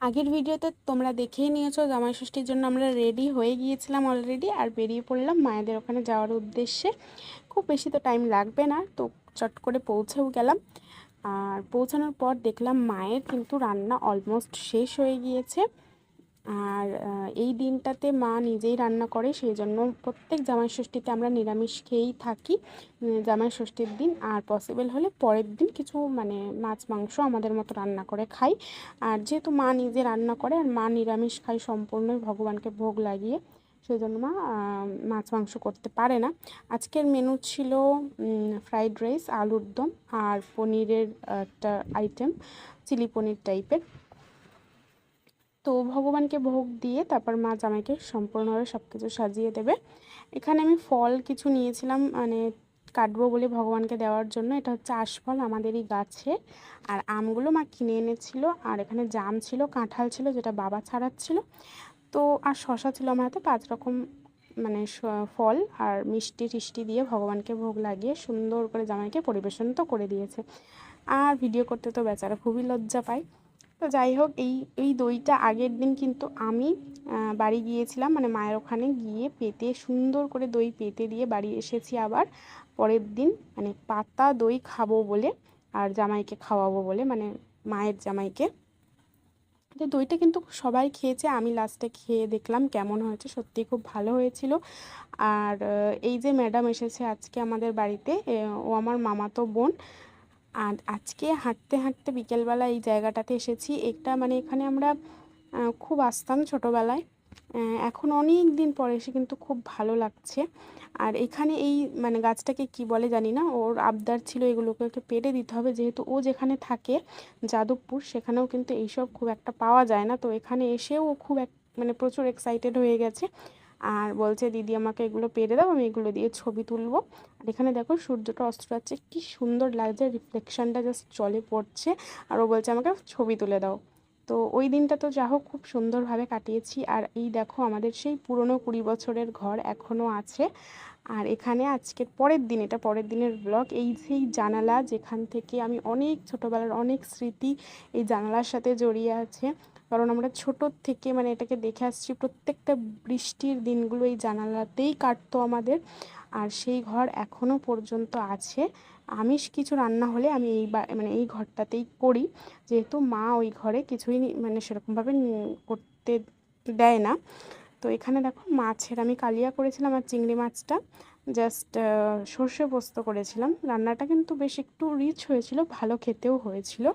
আগের ভিডিওতে তোমরা দেখেই নিয়েছো জামাই ষষ্ঠীর জন্য আমরা রেডি হয়ে গিয়েছিলাম অলরেডি, আর বেরিয়ে পড়লাম মায়েদের ওখানে যাওয়ার উদ্দেশ্যে। খুব বেশি তো টাইম লাগবে না, তো চট করে পৌঁছেও গেলাম। আর পৌঁছানোর পর দেখলাম মায়ের কিন্তু রান্না অলমোস্ট শেষ হয়ে গিয়েছে। আর এই দিনটাতে মা নিজেই রান্না করে, সেই জন্য প্রত্যেক জামাই ষষ্ঠীতে আমরা নিরামিষ খেয়েই থাকি জামাই ষষ্ঠীর দিন। আর পসিবল হলে পরের দিন কিছু মানে মাছ মাংস আমাদের মতো রান্না করে খাই। আর যেহেতু মা নিজে রান্না করে আর মা নিরামিষ খাই সম্পূর্ণই ভগবানকে ভোগ লাগিয়ে, সেই জন্য মা মাছ মাংস করতে পারে না। আজকের মেনু ছিল ফ্রাইড রাইস, আলুর দম আর পনিরের একটা আইটেম, চিলি পনির টাইপের। তো ভগবানকে ভোগ দিয়ে তারপর মা জামাইকে সম্পূর্ণভাবে সব কিছু সাজিয়ে দেবে। এখানে আমি ফল কিছু নিয়েছিলাম, মানে কাটবো বলে ভগবানকে দেওয়ার জন্য। এটা হচ্ছে আশফল আমাদেরই গাছে, আর আমগুলো মা কিনে এনেছিল। আর এখানে জাম ছিল, কাঁঠাল ছিল যেটা বাবা ছাড়াচ্ছিল, তো আর শশা ছিল আমার হাতে। 5 রকম মানে ফল আর মিষ্টি টিষ্টি দিয়ে ভগবানকে ভোগ লাগিয়ে সুন্দর করে জামাইকে পরিবেশন তো করে দিয়েছে। আর ভিডিও করতে তো বেচারা খুবই লজ্জা পায়। তো যাই হোক, এই দইটা আগের দিন কিন্তু আমি বাড়ি গিয়েছিলাম, মানে মায়ের ওখানে গিয়ে পেতে সুন্দর করে দই পেতে দিয়ে বাড়ি এসেছি আবার পরের দিন, মানে পাতা দই খাবো বলে আর জামাইকে খাওয়াবো বলে, মানে মায়ের জামাইকে। তো দইটা কিন্তু সবাই খেয়েছে, আমি লাস্টে খেয়ে দেখলাম কেমন হয়েছে, সত্যিই খুব ভালো হয়েছিল। আর এই যে ম্যাডাম এসেছে আজকে আমাদের বাড়িতে, ও আমার মামাতো বোন। আর আজকে হাঁটতে হাঁটতে বিকেলবেলা এই জায়গাটাতে এসেছি। একটা মানে এখানে আমরা খুব আসতাম ছোটোবেলায়, এখন অনেক দিন পরে এসে কিন্তু খুব ভালো লাগছে। আর এখানে এই মানে গাছটাকে কি বলে জানি না, ওর আবদার ছিল এগুলোকে ওকে পেরে দিতে হবে, যেহেতু ও যেখানে থাকে যাদবপুর, সেখানেও কিন্তু এইসব খুব একটা পাওয়া যায় না। তো এখানে এসেও ও খুব মানে প্রচুর এক্সাইটেড হয়ে গেছে, আর বলছে দিদি আমাকে এগুলো পেরে দাও, আমি এগুলো দিয়ে ছবি তুলবো। আর এখানে দেখো সূর্যটা অস্ত যাচ্ছে, কি সুন্দর লাগছে, রিফ্লেকশনটা জাস্ট জলে পড়ছে। আর ও বলছে আমাকে ছবি তুলে দাও। তো ওই দিনটা তো যা হোক খুব সুন্দরভাবে কাটিয়েছি। আর এই দেখো আমাদের সেই পুরনো 20 বছরের ঘর এখনও আছে। আর এখানে আজকের পরের দিন, এটা পরের দিনের ব্লগ, এই সেই জানালা যেখান থেকে আমি অনেক ছোটোবেলার অনেক স্মৃতি এই জানালার সাথে জড়িয়ে আছে। কারণ আমরা ছোটোর থেকে মানে এটাকে দেখে আসছি, প্রত্যেকটা বৃষ্টির দিনগুলো এই জানালাতেই কাটতো আমাদের। আর সেই ঘর এখনও পর্যন্ত আছে। আমিষ কিছু রান্না হলে আমি মানে এই ঘরটাতেই করি, যেহেতু মা ওই ঘরে কিছুই মানে সেরকমভাবে করতে দেয় না। তো এখানে দেখো মাছের আমি কালিয়া করেছিলাম, আর চিংড়ি মাছটা জাস্ট সর্ষে পোস্ত করেছিলাম। রান্নাটা কিন্তু বেশ একটু রিচ হয়েছিল, ভালো খেতেও হয়েছিল।